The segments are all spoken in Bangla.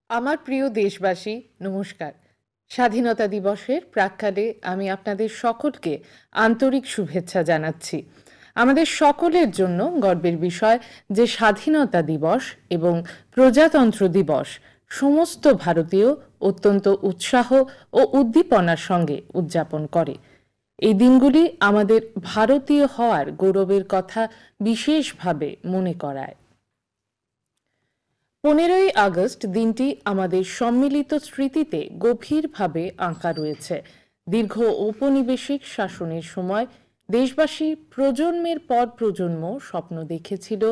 আমার প্রিয় দেশবাসী, নমস্কার। স্বাধীনতা দিবসের প্রাক্কালে আমি আপনাদের সকলকে আন্তরিক শুভেচ্ছা জানাচ্ছি। আমাদের সকলের জন্য গর্বের বিষয় যে স্বাধীনতা দিবস এবং প্রজাতন্ত্র দিবস সমস্ত ভারতীয় অত্যন্ত উৎসাহ ও উদ্দীপনার সঙ্গে উদযাপন করে। এই দিনগুলি আমাদের ভারতীয় হওয়ার গৌরবের কথা বিশেষভাবে মনে করায়। 15ই আগস্ট দিনটি আমাদের সম্মিলিত স্মৃতিতে গভীরভাবে আঁকা রয়েছে। দীর্ঘ ঔপনিবেশিক শাসনের সময় দেশবাসী প্রজন্মের পর প্রজন্ম স্বপ্ন দেখেছিল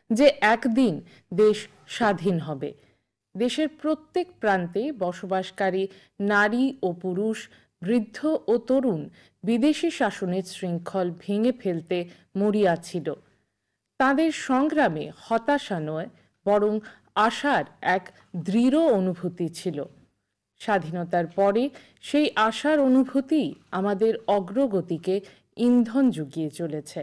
যে একদিন দেশ স্বাধীন হবে। দেশের প্রত্যেক প্রান্তে বসবাসকারী নারী ও পুরুষ, বৃদ্ধ ও তরুণ বিদেশি শাসনের শৃঙ্খল ভেঙে ফেলতে মরিয়া ছিল। তাদের সংগ্রামে হতাশা নয়, বরং আশার এক দৃঢ় অনুভূতি ছিল। স্বাধীনতার পরে সেই আশার অনুভূতি আমাদের অগ্রগতিকে ইন্ধন জুগিয়ে চলেছে।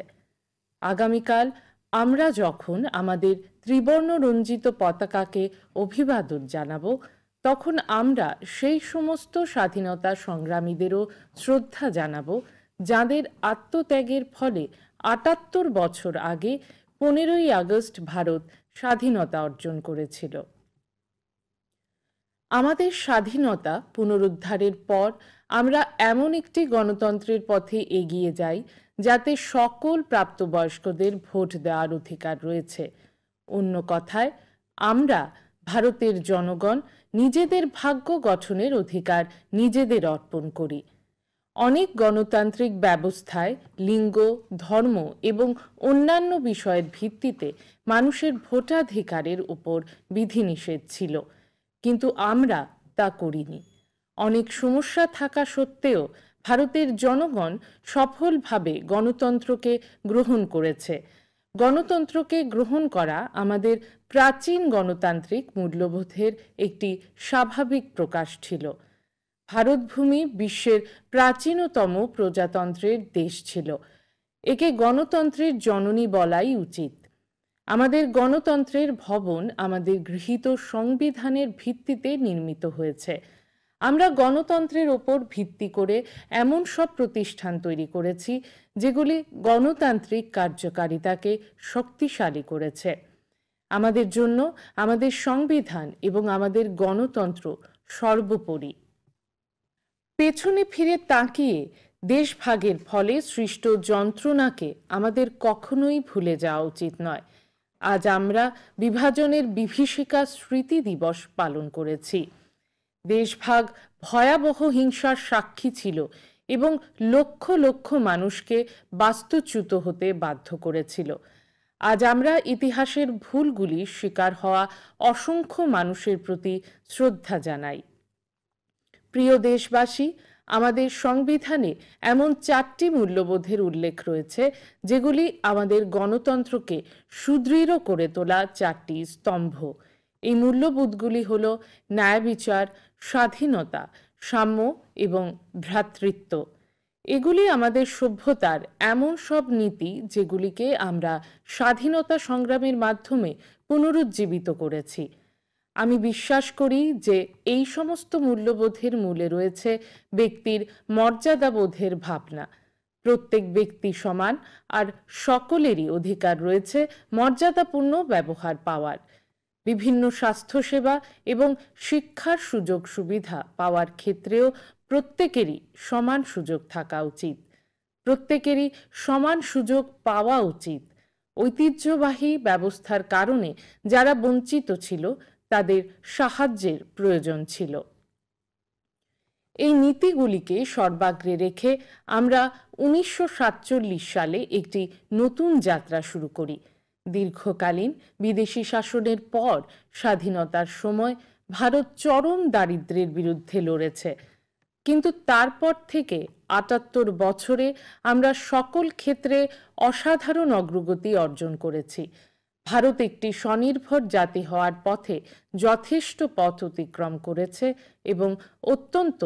আগামীকাল আমরা যখন আমাদের ত্রিবর্ণ রঞ্জিত পতাকাকে অভিবাদন জানাব, তখন আমরা সেই সমস্ত স্বাধীনতা সংগ্রামীদেরও শ্রদ্ধা জানাব যাদের আত্মত্যাগের ফলে ৭৮ বছর আগে 15ই আগস্ট ভারত স্বাধীনতা অর্জন করেছিল। আমাদের স্বাধীনতা পুনরুদ্ধারের পর আমরা এমন একটি গণতন্ত্রের পথে এগিয়ে যাই যাতে সকল প্রাপ্তবয়স্কদের ভোট দেওয়ার অধিকার রয়েছে। অন্য কথায়, আমরা ভারতের জনগণ নিজেদের ভাগ্য গঠনের অধিকার নিজেদের অর্পণ করি। অনেক গণতান্ত্রিক ব্যবস্থায় লিঙ্গ, ধর্ম এবং অন্যান্য বিষয়ের ভিত্তিতে মানুষের ভোটাধিকারের উপর বিধিনিষেধ ছিল, কিন্তু আমরা তা করিনি। অনেক সমস্যা থাকা সত্ত্বেও ভারতের জনগণ সফলভাবে গণতন্ত্রকে গ্রহণ করেছে। গণতন্ত্রকে গ্রহণ করা আমাদের প্রাচীন গণতান্ত্রিক মূল্যবোধের একটি স্বাভাবিক প্রকাশ ছিল। ভারতভূমি বিশ্বের প্রাচীনতম প্রজাতন্ত্রের দেশ ছিল। একে গণতন্ত্রের জননী বলাই উচিত। আমাদের গণতন্ত্রের ভবন আমাদের গৃহীত সংবিধানের ভিত্তিতে নির্মিত হয়েছে। আমরা গণতন্ত্রের ওপর ভিত্তি করে এমন সব প্রতিষ্ঠান তৈরি করেছি যেগুলি গণতান্ত্রিক কার্যকারিতাকে শক্তিশালী করেছে। আমাদের জন্য আমাদের সংবিধান এবং আমাদের গণতন্ত্র সর্বোপরি। পেছনে ফিরে তাকিয়ে দেশভাগের ফলে সৃষ্ট যন্ত্রণাকে আমাদের কখনোই ভুলে যাওয়া উচিত নয়। আজ আমরা বিভাজনের বিভীষিকা স্মৃতি দিবস পালন করেছি। দেশভাগ ভয়াবহ হিংসার সাক্ষী ছিল এবং লক্ষ লক্ষ মানুষকে বাস্তুচ্যুত হতে বাধ্য করেছিল। আজ আমরা ইতিহাসের ভুলগুলির শিকার হওয়া অসংখ্য মানুষের প্রতি শ্রদ্ধা জানাই। প্রিয় দেশবাসী, আমাদের সংবিধানে এমন 4টি মূল্যবোধের উল্লেখ রয়েছে যেগুলি আমাদের গণতন্ত্রকে সুদৃঢ় করে তোলা 4টি স্তম্ভ। এই মূল্যবোধগুলি হল ন্যায় বিচার, স্বাধীনতা, সাম্য এবং ভ্রাতৃত্ব। এগুলি আমাদের সভ্যতার এমন সব নীতি যেগুলিকে আমরা স্বাধীনতা সংগ্রামের মাধ্যমে পুনরুজ্জীবিত করেছি। আমি বিশ্বাস করি যে এই সমস্ত মূল্যবোধের মূলে রয়েছে ব্যক্তির মর্যাদাবোধের ভাবনা। প্রত্যেক ব্যক্তি সমান, আর সকলেরই অধিকার রয়েছে মর্যাদাপূর্ণ ব্যবহার পাওয়ার। বিভিন্ন স্বাস্থ্যসেবা এবং শিক্ষার সুযোগ সুবিধা পাওয়ার ক্ষেত্রেও প্রত্যেকেরই সমান সুযোগ থাকা উচিত। প্রত্যেকেরই সমান সুযোগ পাওয়া উচিত। ঐতিহ্যবাহী ব্যবস্থার কারণে যারা বঞ্চিত ছিল তাদের সাহায্যের প্রয়োজন ছিল। এই নীতিগুলিকে সর্বাগ্রে রেখে আমরা 1947 সালে একটি নতুন যাত্রা শুরু করি। দীর্ঘকালীন বিদেশি শাসনের পর স্বাধীনতার সময় ভারত চরম দারিদ্র্যের বিরুদ্ধে লড়েছে, কিন্তু তারপর থেকে ৭৮ বছরে আমরা সকল ক্ষেত্রে অসাধারণ অগ্রগতি অর্জন করেছি। ভারত একটি স্বনির্ভর জাতি হওয়ার পথে যথেষ্ট পথ অতিক্রম করেছে এবং অত্যন্ত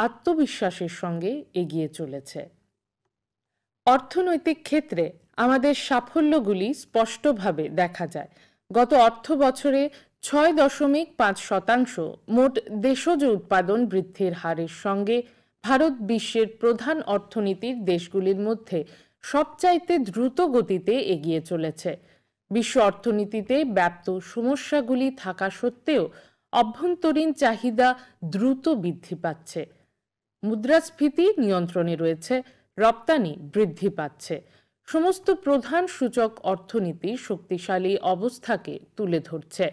আত্মবিশ্বাসের সঙ্গে এগিয়ে চলেছে। অর্থনৈতিক ক্ষেত্রে আমাদের সাফল্যগুলি স্পষ্টভাবে দেখা যায়। গত অর্থ বছরে 6.5% মোট দেশজ উৎপাদন বৃদ্ধির হারের সঙ্গে ভারত বিশ্বের প্রধান অর্থনীতির দেশগুলির মধ্যে সবচাইতে দ্রুত গতিতে এগিয়ে চলেছে। বিশ্ব অর্থনীতিতে ব্যাপ্ত সমস্যাগুলি থাকা সত্ত্বেও অভ্যন্তরীণ চাহিদা দ্রুত বৃদ্ধি পাচ্ছে, মুদ্রাস্ফীতি নিয়ন্ত্রণে রয়েছে, রপ্তানি বৃদ্ধি পাচ্ছে। সমস্ত প্রধান সূচক অর্থনীতির শক্তিশালী অবস্থাকে তুলে ধরছে।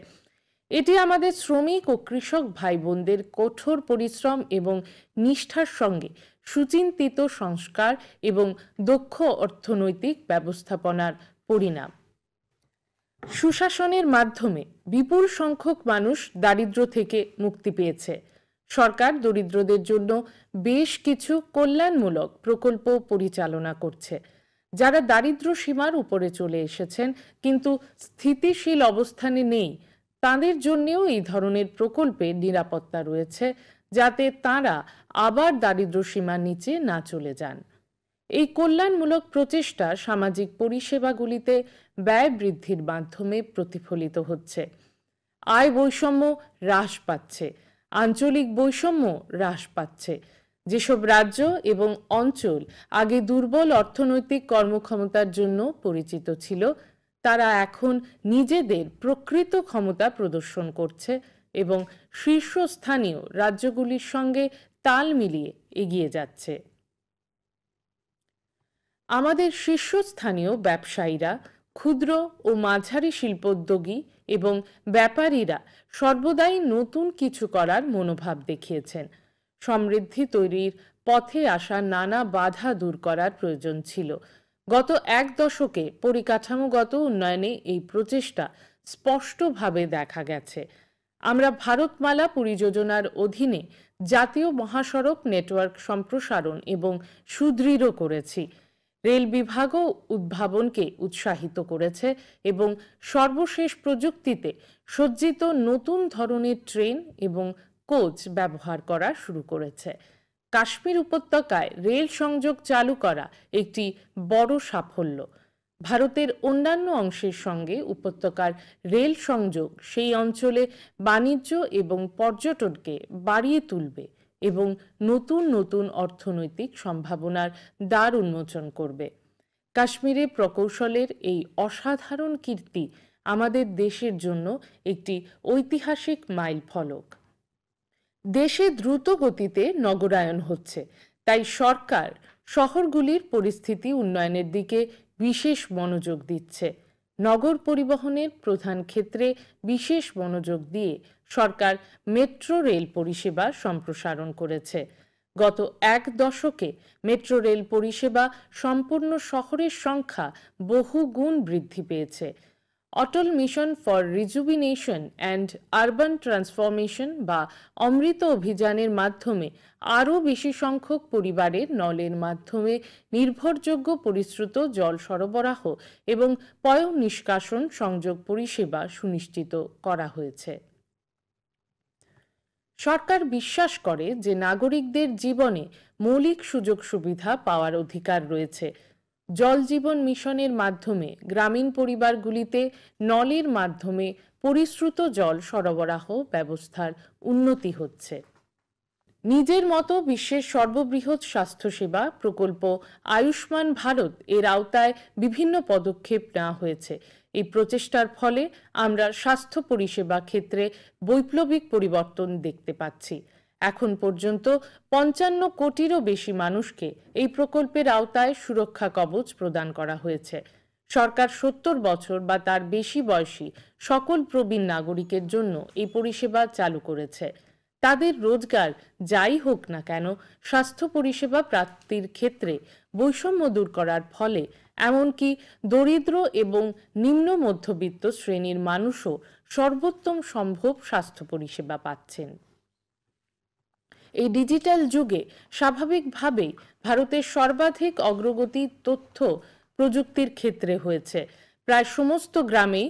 এটি আমাদের শ্রমিক ও কৃষক ভাই বোনদের কঠোর পরিশ্রম এবং নিষ্ঠার সঙ্গে সুচিন্তিত সংস্কার এবং দক্ষ অর্থনৈতিক ব্যবস্থাপনার পরিণাম। সুশাসনের মাধ্যমে বিপুল সংখ্যক মানুষ দারিদ্র্য থেকে মুক্তি পেয়েছে। সরকার দরিদ্রদের জন্য বেশ কিছু কল্যাণমূলক প্রকল্প পরিচালনা করছে। যারা দারিদ্র্য সীমার উপরে চলে এসেছেন কিন্তু স্থিতিশীল অবস্থানে নেই, তাদের জন্যও এই ধরনের প্রকল্পে নিরাপত্তা রয়েছে, যাতে তারা আবার দারিদ্র্য সীমার নিচে না চলে যান। এই কল্যাণমূলক প্রচেষ্টা সামাজিক পরিষেবাগুলিতে ব্যয় বৃদ্ধির মাধ্যমে প্রতিফলিত হচ্ছে। আয় বৈষম্য হ্রাস পাচ্ছে, আঞ্চলিক বৈষম্য হ্রাস পাচ্ছে। যেসব রাজ্য এবং অঞ্চল আগে দুর্বল অর্থনৈতিক কর্মক্ষমতার জন্য পরিচিত ছিল, তারা এখন নিজেদের প্রকৃত ক্ষমতা প্রদর্শন করছে এবং শীর্ষস্থানীয় রাজ্যগুলির সঙ্গে তাল মিলিয়ে এগিয়ে যাচ্ছে। আমাদের শীর্ষস্থানীয় ব্যবসায়ীরা, ক্ষুদ্র ও মাঝারি শিল্পোদ্যোগী এবং ব্যাপারীরা সর্বদাই নতুন কিছু করার মনোভাব দেখিয়েছেন। সমৃদ্ধি তৈরির পথে আসা নানা বাধা দূর করার প্রয়োজন ছিল। গত এক দশকে পরিকাঠামোগত উন্নয়নে এই প্রচেষ্টা স্পষ্টভাবে দেখা গেছে। আমরা ভারতমালা পরিযোজনার অধীনে জাতীয় মহাসড়ক নেটওয়ার্ক সম্প্রসারণ এবং সুদৃঢ় করেছি। রেল বিভাগও উদ্ভাবনকে উৎসাহিত করেছে এবং সর্বশেষ প্রযুক্তিতে সজ্জিত নতুন ধরনের ট্রেন এবং কোচ ব্যবহার করা শুরু করেছে। কাশ্মীর উপত্যকায় রেল সংযোগ চালু করা একটি বড় সাফল্য। ভারতের অন্যান্য অংশের সঙ্গে উপত্যকার রেল সংযোগ সেই অঞ্চলে বাণিজ্য এবং পর্যটনকে বাড়িয়ে তুলবে এবং নতুন নতুন অর্থনৈতিক সম্ভাবনার দ্বার উন্মোচন করবে। কাশ্মীরে প্রকৌশলের এই অসাধারণ কীর্তি আমাদের দেশের জন্য একটি ঐতিহাসিক মাইল ফলক। দেশে দ্রুত গতিতে নগরায়ন হচ্ছে, তাই সরকার শহরগুলির পরিস্থিতি উন্নয়নের দিকে বিশেষ মনোযোগ দিচ্ছে। নগর পরিবহনের প্রধান ক্ষেত্রে বিশেষ মনোযোগ দিয়ে সরকার মেট্রো রেল পরিষেবা সম্প্রসারণ করেছে। গত এক দশকে মেট্রো রেল পরিষেবা সম্পূর্ণ শহরের সংখ্যা বহুগুণ বৃদ্ধি পেয়েছে। Atal mission for rejuvenation and urban transformation বা অমৃত অভিযানের মাধ্যমে আরও বেশি সংখ্যক পরিবারের নলের মাধ্যমে নির্ভরযোগ্য পরিশ্রুত জল সরবরাহ এবং পয় নিষ্কাশন সংযোগ পরিষেবা সুনিশ্চিত করা হয়েছে। সরকার বিশ্বাস করে যে নাগরিকদের জীবনে মৌলিক সুযোগ সুবিধা পাওয়ার অধিকার রয়েছে। জল জীবন মিশনের মাধ্যমে গ্রামীণ পরিবারগুলিতে নলের মাধ্যমে পরিশ্রুত জল সরবরাহ ব্যবস্থার উন্নতি হচ্ছে। নিজের মতো বিশ্বের সর্ববৃহৎ স্বাস্থ্যসেবা প্রকল্প আয়ুষ্মান ভারত এর আওতায় বিভিন্ন পদক্ষেপ নেওয়া হয়েছে। এই প্রচেষ্টার ফলে আমরা স্বাস্থ্য পরিষেবা ক্ষেত্রে বৈপ্লবিক পরিবর্তন দেখতে পাচ্ছি। এখন পর্যন্ত 55 কোটিরও বেশি মানুষকে এই প্রকল্পের আওতায় সুরক্ষা কবচ প্রদান করা হয়েছে। সরকার 70 বছর বা তার বেশি বয়সী সকল প্রবীণ নাগরিকের জন্য এই পরিষেবা চালু করেছে। তাদের রোজগার যাই হোক না কেন, স্বাস্থ্য পরিষেবা প্রাপ্তির ক্ষেত্রে বৈষম্য দূর করার ফলে এমনকি দরিদ্র এবং নিম্ন মধ্যবিত্ত শ্রেণীর মানুষও সর্বোত্তম সম্ভব স্বাস্থ্য পরিষেবা পাচ্ছেন। এই ডিজিটাল যুগে স্বাভাবিকভাবেই ভারতের সর্বাধিক অগ্রগতি তথ্য প্রযুক্তির ক্ষেত্রে হয়েছে। প্রায় সমস্ত গ্রামেই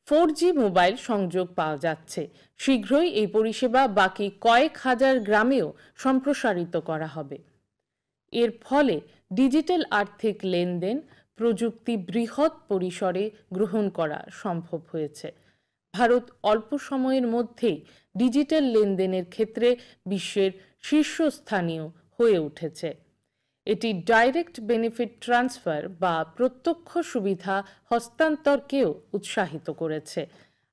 4G মোবাইল সংযোগ পাওয়া যাচ্ছে। শীঘ্রই এই পরিষেবা বাকি কয়েক হাজার গ্রামেও সম্প্রসারিত করা হবে। এর ফলে ডিজিটাল আর্থিক লেনদেন প্রযুক্তি বৃহৎ পরিসরে গ্রহণ করা সম্ভব হয়েছে। ভারত অল্প সময়ের মধ্যেই ডিজিটাল লেনদেনের ক্ষেত্রে বিশ্বের শীর্ষস্থানীয় হয়ে উঠেছে। এটি ডাইরেক্ট বেনিফিট ট্রান্সফার বা প্রত্যক্ষ সুবিধা হস্তান্তরকেও উৎসাহিত করেছে,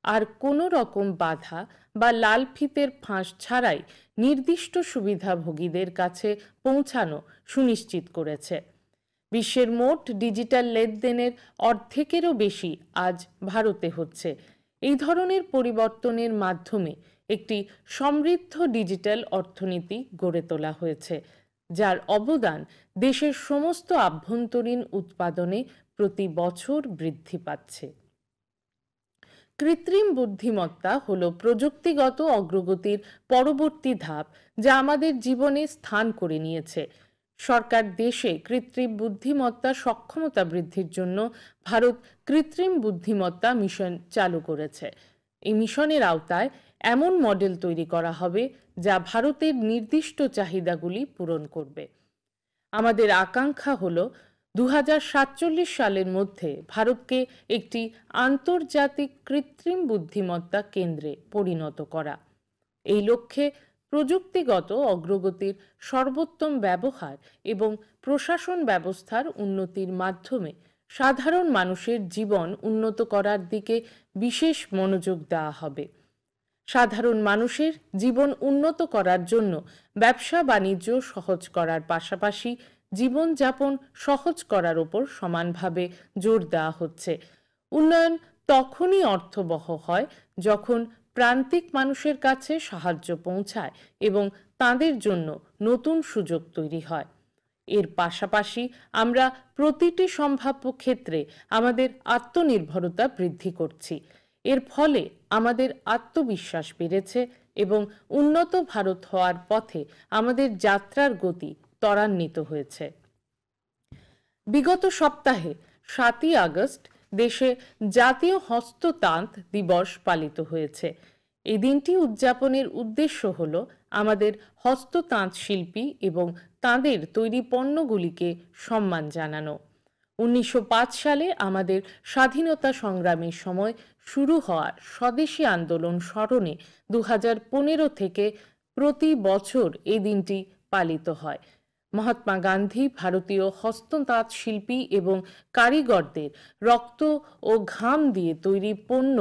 আর কোনো রকম বাধা বা লাল ফিতের ফাঁস ছাড়াই নির্দিষ্ট সুবিধাভোগীদের কাছে পৌঁছানো সুনিশ্চিত করেছে। বিশ্বের মোট ডিজিটাল লেনদেনের অর্ধেকেরও বেশি আজ ভারতে হচ্ছে। এই ধরনের পরিবর্তনের মাধ্যমে একটি সমৃদ্ধ ডিজিটাল অর্থনীতি গড়ে তোলা হয়েছে, যার অবদান দেশের সমস্ত আভ্যন্তরীণ উৎপাদনে প্রতি বছর বৃদ্ধি পাচ্ছে। কৃত্রিম বুদ্ধিমত্তা হলো প্রযুক্তিগত অগ্রগতির পরবর্তী ধাপ, যা আমাদের জীবনে স্থান করে নিয়েছে। সরকার দেশে কৃত্রিম বুদ্ধিমত্তা সক্ষমতা বৃদ্ধির জন্য ভারত কৃত্রিম বুদ্ধিমত্তা মিশন চালু করেছে। এই মিশনের আওতায় এমন মডেল তৈরি করা হবে যা ভারতের নির্দিষ্ট চাহিদাগুলি পূরণ করবে। আমাদের আকাঙ্ক্ষা হলো 2047 সালের মধ্যে ভারতকে একটি আন্তর্জাতিক কৃত্রিম বুদ্ধিমত্তা কেন্দ্রে পরিণত করা। এই লক্ষ্যে প্রযুক্তিগত অগ্রগতির সর্বোত্তম ব্যবহার এবং প্রশাসন ব্যবস্থার উন্নতির মাধ্যমে সাধারণ মানুষের জীবন উন্নত করার দিকে বিশেষ মনোযোগ দেওয়া হবে। সাধারণ মানুষের জীবন উন্নত করার জন্য ব্যবসা বাণিজ্য সহজ করার পাশাপাশি জীবনযাপন সহজ করার উপর সমানভাবে জোর দেওয়া হচ্ছে। উন্নয়ন তখনই অর্থবহ হয় যখন প্রান্তিক মানুষের কাছে সাহায্য পৌঁছায় এবং তাদের জন্য নতুন সুযোগ তৈরি হয়। এর পাশাপাশি আমরা প্রতিটি সম্ভাব্য ক্ষেত্রে আমাদের আত্মনির্ভরতা বৃদ্ধি করছি। এর ফলে আমাদের আত্মবিশ্বাস বেড়েছে এবং উন্নত ভারত হওয়ার পথে আমাদের যাত্রার গতি ত্বরান্বিত হয়েছে। বিগত সপ্তাহে 7ই আগস্ট দেশে জাতীয় হস্ততাঁত দিবস পালিত হয়েছে। এই দিনটি উদযাপনের উদ্দেশ্য হল আমাদের হস্ততাঁত শিল্পী এবং তাঁদের তৈরি পণ্যগুলিকে সম্মান জানানো। 1905 সালে আমাদের স্বাধীনতা সংগ্রামের সময় শুরু হওয়া স্বদেশী আন্দোলন স্মরণে 2015 থেকে প্রতি বছর এই দিনটি পালিত হয়। মহাত্মা গান্ধী ভারতীয় হস্ততাঁত শিল্পী এবং কারিগরদের রক্ত ও ঘাম দিয়ে তৈরি পণ্য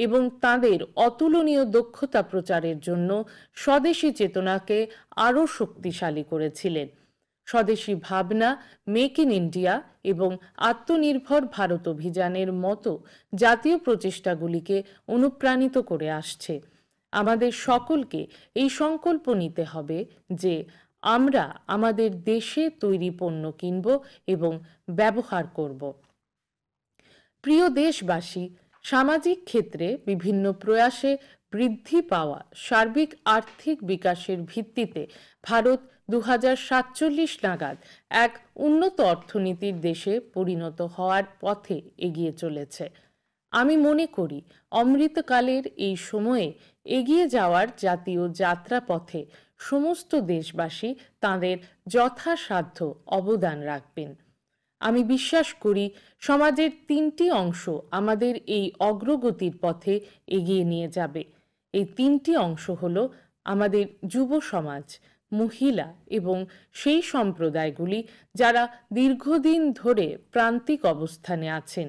এবং তাদের অতুলনীয় দক্ষতা প্রচারের জন্য স্বদেশী চেতনাকে আরও শক্তিশালী করেছিলেন। স্বদেশী ভাবনা, মেক ইন ইন্ডিয়া এবং আত্মনির্ভর ভারত অভিযানের মতো জাতীয় প্রচেষ্টাগুলিকে অনুপ্রাণিত করে আসছে। আমাদের সকলকে এই সংকল্প নিতে হবে যে আমরা আমাদের দেশে তৈরি পণ্য কিনব এবং ব্যবহার করব। প্রিয় দেশবাসী, সামাজিক ক্ষেত্রে বিভিন্ন প্রয়াসে বৃদ্ধি পাওয়া সার্বিক আর্থিক বিকাশের ভিত্তিতে ভারত 2047 নাগাদ এক উন্নত অর্থনীতির দেশে পরিণত হওয়ার পথে এগিয়ে চলেছে। আমি মনে করি অমৃতকালের এই সময়ে এগিয়ে যাওয়ার জাতীয় যাত্রাপথে সমস্ত দেশবাসী তাদের যথাসাধ্য অবদান রাখবেন। আমি বিশ্বাস করি সমাজের 3টি অংশ আমাদের এই অগ্রগতির পথে এগিয়ে নিয়ে যাবে। এই 3টি অংশ হলো আমাদের যুব সমাজ, মহিলা এবং সেই সম্প্রদায়গুলি যারা দীর্ঘদিন ধরে প্রান্তিক অবস্থানে আছেন।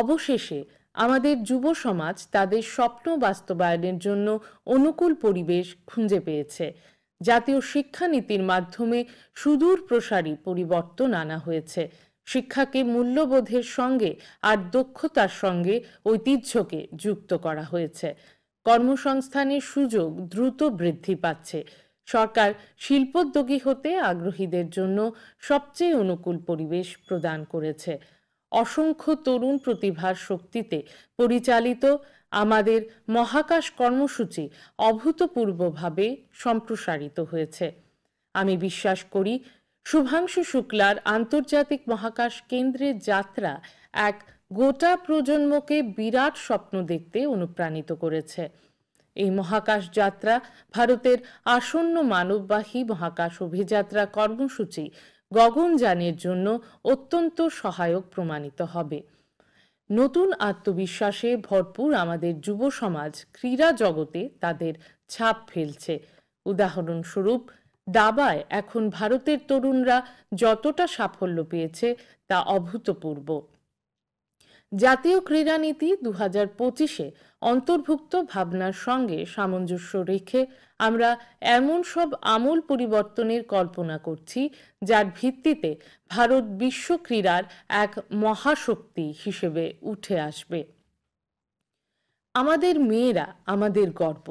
অবশেষে আমাদের যুব সমাজ তাদের স্বপ্ন বাস্তবায়নের জন্য অনুকূল পরিবেশ খুঁজে পেয়েছে। জাতীয় শিক্ষানীতির মাধ্যমে সুদূর প্রসারী পরিবর্তন আনা হয়েছে। শিক্ষাকে মূল্যবোধের সঙ্গে আর দক্ষতার সঙ্গে ঐতিহ্যকে যুক্ত করা হয়েছে। কর্মসংস্থানের সুযোগ দ্রুত বৃদ্ধি পাচ্ছে। সরকার শিল্পোদ্যোগী হতে আগ্রহীদের জন্য সবচেয়ে অনুকূল পরিবেশ প্রদান করেছে। অসংখ্য তরুণ প্রতিভার শক্তিতে পরিচালিত আমাদের মহাকাশ কর্মসূচি অভূতপূর্বভাবে সম্প্রসারিত হয়েছে। আমি বিশ্বাস করি শুভাংশু শুক্লার আন্তর্জাতিক মহাকাশ কেন্দ্রের যাত্রা এক গোটা প্রজন্মকে বিরাট স্বপ্ন দেখতে অনুপ্রাণিত করেছে। এই মহাকাশ যাত্রা ভারতের আসন্ন মানববাহী মহাকাশ অভিযাত্রা কর্মসূচি গগনযানের জন্য অত্যন্ত সহায়ক প্রমাণিত হবে। নতুন আত্মবিশ্বাসে ভরপুর আমাদের যুব সমাজ ক্রীড়া জগতে তাদের ছাপ ফেলছে। উদাহরণস্বরূপ, দাবায় এখন ভারতের তরুণরা যতটা সাফল্য পেয়েছে তা অভূতপূর্ব। জাতীয় ক্রীড়ানীতি 2025-এ অন্তর্ভুক্ত ভাবনার সঙ্গে সামঞ্জস্য রেখে আমরা এমন সব আমূল পরিবর্তনের কল্পনা করছি যার ভিত্তিতে ভারত বিশ্ব ক্রীড়ার এক মহাশক্তি হিসেবে উঠে আসবে। আমাদের মেয়েরা আমাদের গর্ব।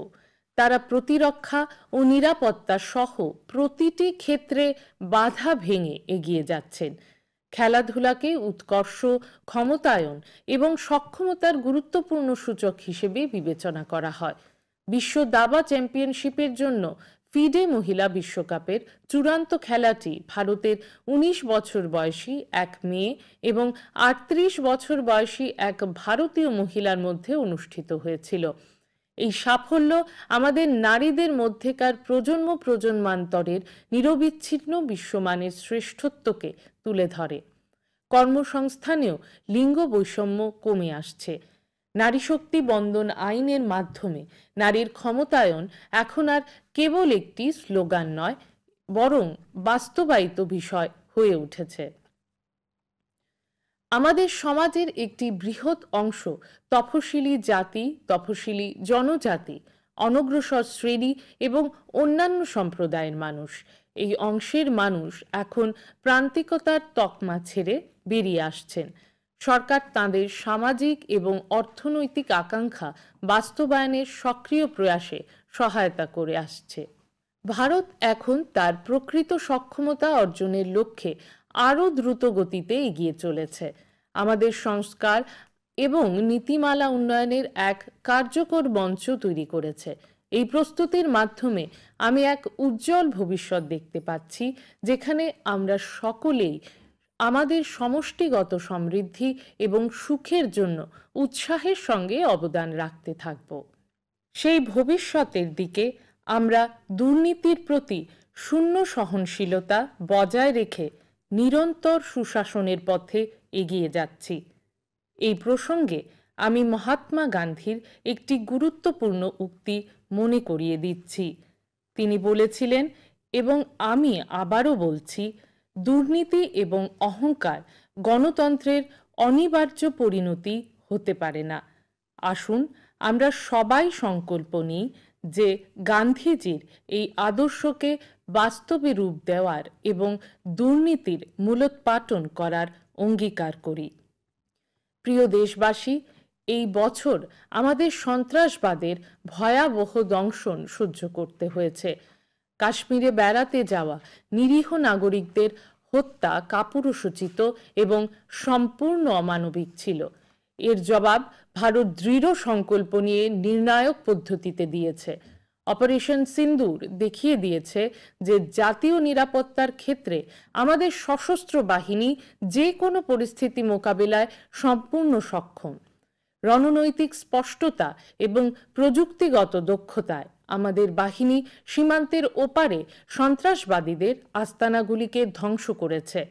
তারা প্রতিরক্ষা ও নিরাপত্তা সহ প্রতিটি ক্ষেত্রে বাধা ভেঙে এগিয়ে যাচ্ছেন। খেলাধুলাকে উৎকর্ষ, ক্ষমতায়ন এবং সক্ষমতার গুরুত্বপূর্ণ সূচক হিসেবে বিবেচনা করা হয়। বিশ্ব দাবা চ্যাম্পিয়নশিপের জন্য ফিডে মহিলা বিশ্বকাপের চূড়ান্ত খেলাটি ভারতের 19 বছর বয়সী এক মেয়ে এবং 38 বছর বয়সী এক ভারতীয় মহিলার মধ্যে অনুষ্ঠিত হয়েছিল। এই সাফল্য আমাদের নারীদের মধ্যেকার প্রজন্মান্তরের নিরবিচ্ছিন্ন বিশ্বমানের শ্রেষ্ঠত্বকে তুলে ধরে। কর্মসংস্থানেও লিঙ্গ বৈষম্য কমে আসছে। নারী শক্তি বন্দন আইনের মাধ্যমে নারীর ক্ষমতায়ন এখন আর কেবল একটি স্লোগান নয়, বরং বাস্তবায়িত বিষয় হয়ে উঠেছে। আমাদের সমাজের একটি বৃহৎ অংশ তফসিলি জাতি, তফসিলি জনজাতি, অনগ্রসর শ্রেণী এবং অন্যান্য সম্প্রদায়ের মানুষ। এই অংশের মানুষ এখন প্রান্তিকতার তকমা ছেড়ে বেরিয়ে আসছেন। সরকার তাঁদের সামাজিক এবং অর্থনৈতিক আকাঙ্ক্ষা বাস্তবায়নের সক্রিয় প্রয়াসে সহায়তা করে আসছে। ভারত এখন তার প্রকৃত সক্ষমতা অর্জনের লক্ষ্যে আরও দ্রুত গতিতে এগিয়ে চলেছে। আমাদের সংস্কার এবং নীতিমালা উন্নয়নের এক কার্যকর মঞ্চ তৈরি করেছে। এই প্রস্তুতির মাধ্যমে আমি এক উজ্জ্বল ভবিষ্যৎ দেখতে পাচ্ছি, যেখানে আমরা সকলেই আমাদের সমষ্টিগত সমৃদ্ধি এবং সুখের জন্য উৎসাহের সঙ্গে অবদান রাখতে থাকব। সেই ভবিষ্যতের দিকে আমরা দুর্নীতির প্রতি শূন্য সহনশীলতা বজায় রেখে নিরন্তর সুশাসনের পথে এগিয়ে যাচ্ছি। এই প্রসঙ্গে আমি মহাত্মা গান্ধীর একটি গুরুত্বপূর্ণ উক্তি মনে করিয়ে দিচ্ছি। তিনি বলেছিলেন, এবং আমি আবারও বলছি, দুর্নীতি এবং অহংকার গণতন্ত্রের অনিবার্য পরিণতি হতে পারে না। আসুন আমরা সবাই সংকল্প নিই যে গান্ধীজির এই আদর্শকে বাস্তবে রূপ দেওয়ার এবং দুর্নীতির মূলোৎপাটন করার অঙ্গীকার করি। প্রিয় দেশবাসী, এই বছর আমাদের সন্ত্রাসবাদের ভয়াবহ দংশন সহ্য করতে হয়েছে। কাশ্মীরে বেড়াতে যাওয়া নিরীহ নাগরিকদের হত্যা কাপুরুষোচিত এবং সম্পূর্ণ অমানবিক ছিল। এর জবাব ভারত দৃঢ় সংকল্প নিয়ে নির্ণায়ক পদ্ধতিতে দিয়েছে। অপারেশন সিন্দুর দেখিয়ে দিয়েছে যে জাতীয় নিরাপত্তার ক্ষেত্রে আমাদের সশস্ত্র বাহিনী যে কোনো পরিস্থিতি মোকাবিলায় সম্পূর্ণ সক্ষম। রণনৈতিক স্পষ্টতা এবং প্রযুক্তিগত দক্ষতায় আমাদের বাহিনী সীমান্তের ওপারে সন্ত্রাসবাদীদের আস্তানাগুলিকে ধ্বংস করেছে।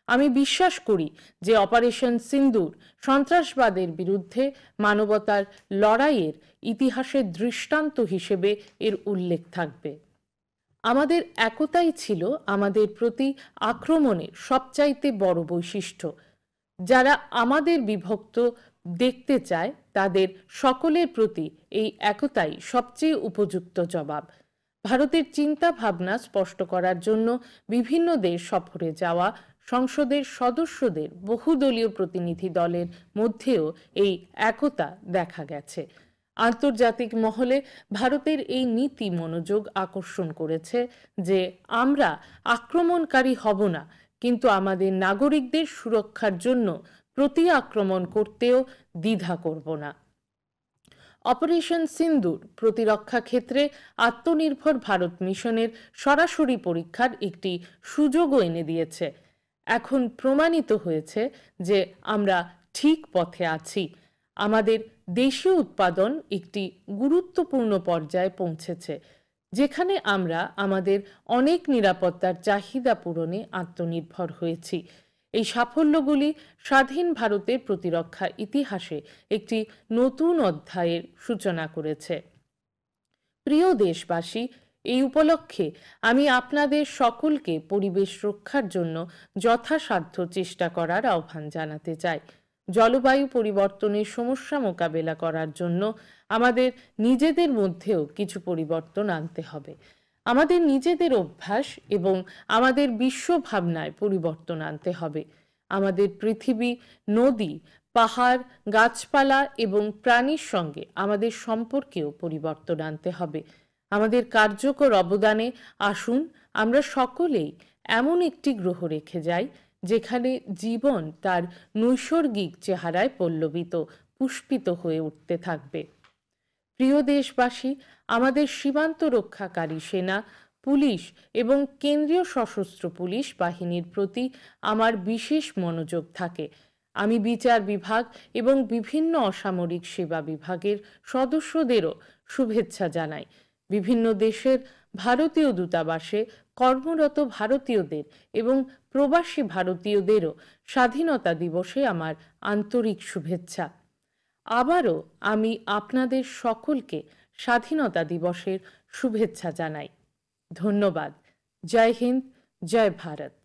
আমি বিশ্বাস করি যে অপারেশন সিন্দুর সন্ত্রাসবাদের বিরুদ্ধে মানবতার লড়াইয়ের ইতিহাসের দৃষ্টান্ত হিসেবে এর উল্লেখ থাকবে। আমাদের একতাই ছিল আমাদের প্রতি আক্রমণের সবচাইতে বড় বৈশিষ্ট্য। যারা আমাদের বিভক্ত দেখতে চায় তাদের সকলের প্রতি এই একতাই সবচেয়ে উপযুক্ত জবাব। ভারতের চিন্তা ভাবনা স্পষ্ট করার জন্য বিভিন্ন দেশ সফরে যাওয়া সংসদের সদস্যদের বহুদলীয় প্রতিনিধি দলের মধ্যেও এই একতা দেখা গেছে। আন্তর্জাতিক মহলে ভারতের এই নীতি মনোযোগ আকর্ষণ করেছে যে আমরা আক্রমণকারী হব না, কিন্তু আমাদের নাগরিকদের সুরক্ষার জন্য প্রতি আক্রমণ করতেও দ্বিধা করব না। অপারেশন সিন্দুর প্রতিরক্ষা ক্ষেত্রে আত্মনির্ভর ভারত মিশনের সরাসরি পরীক্ষার একটি সুযোগও এনে দিয়েছে। এখন প্রমাণিত হয়েছে যে আমরা ঠিক পথে আছি। আমাদের দেশীয় উৎপাদন একটি গুরুত্বপূর্ণ পর্যায়ে পৌঁছেছে, যেখানে আমরা আমাদের অনেক নিরাপত্তার চাহিদা পূরণে আত্মনির্ভর হয়েছি। এই সাফল্যগুলি স্বাধীন ভারতের প্রতিরক্ষা ইতিহাসে একটি নতুন অধ্যায়ের সূচনা করেছে। প্রিয় দেশবাসী, এই উপলক্ষে আমি আপনাদের সকলকে পরিবেশ রক্ষার জন্য যথাসাধ্য চেষ্টা করার আহ্বান জানাতে চাই। জলবায়ু পরিবর্তনের সমস্যা মোকাবেলা করার জন্য আমাদের নিজেদের মধ্যেও কিছু পরিবর্তন আনতে হবে। আমাদের নিজেদের অভ্যাস এবং আমাদের বিশ্ব ভাবনায় পরিবর্তন আনতে হবে। আমাদের পৃথিবী, নদী, পাহাড়, গাছপালা এবং প্রাণীর সঙ্গে আমাদের সম্পর্কেও পরিবর্তন আনতে হবে। আমাদের কার্যকর অবদানে আসুন আমরা সকলেই এমন একটি গ্রহ রেখে যাই যেখানে জীবন তার নৈসর্গিক চেহারায় পল্লবিত, পুষ্পিত হয়ে উঠতে থাকবে। প্রিয় দেশবাসী, আমাদের সীমান্ত রক্ষাকারী সেনা, পুলিশ এবং কেন্দ্রীয় সশস্ত্র পুলিশ বাহিনীর প্রতি আমার বিশেষ মনোযোগ থাকে। আমি বিচার বিভাগ এবং বিভিন্ন অসামরিক সেবা বিভাগের সদস্যদেরও শুভেচ্ছা জানাই। বিভিন্ন দেশের ভারতীয় দূতাবাসে কর্মরত ভারতীয়দের এবং প্রবাসী ভারতীয়দেরও স্বাধীনতা দিবসে আমার আন্তরিক শুভেচ্ছা। আবারও আমি আপনাদের সকলকে স্বাধীনতা দিবসের শুভেচ্ছা জানাই। ধন্যবাদ। জয় হিন্দ, জয় ভারত।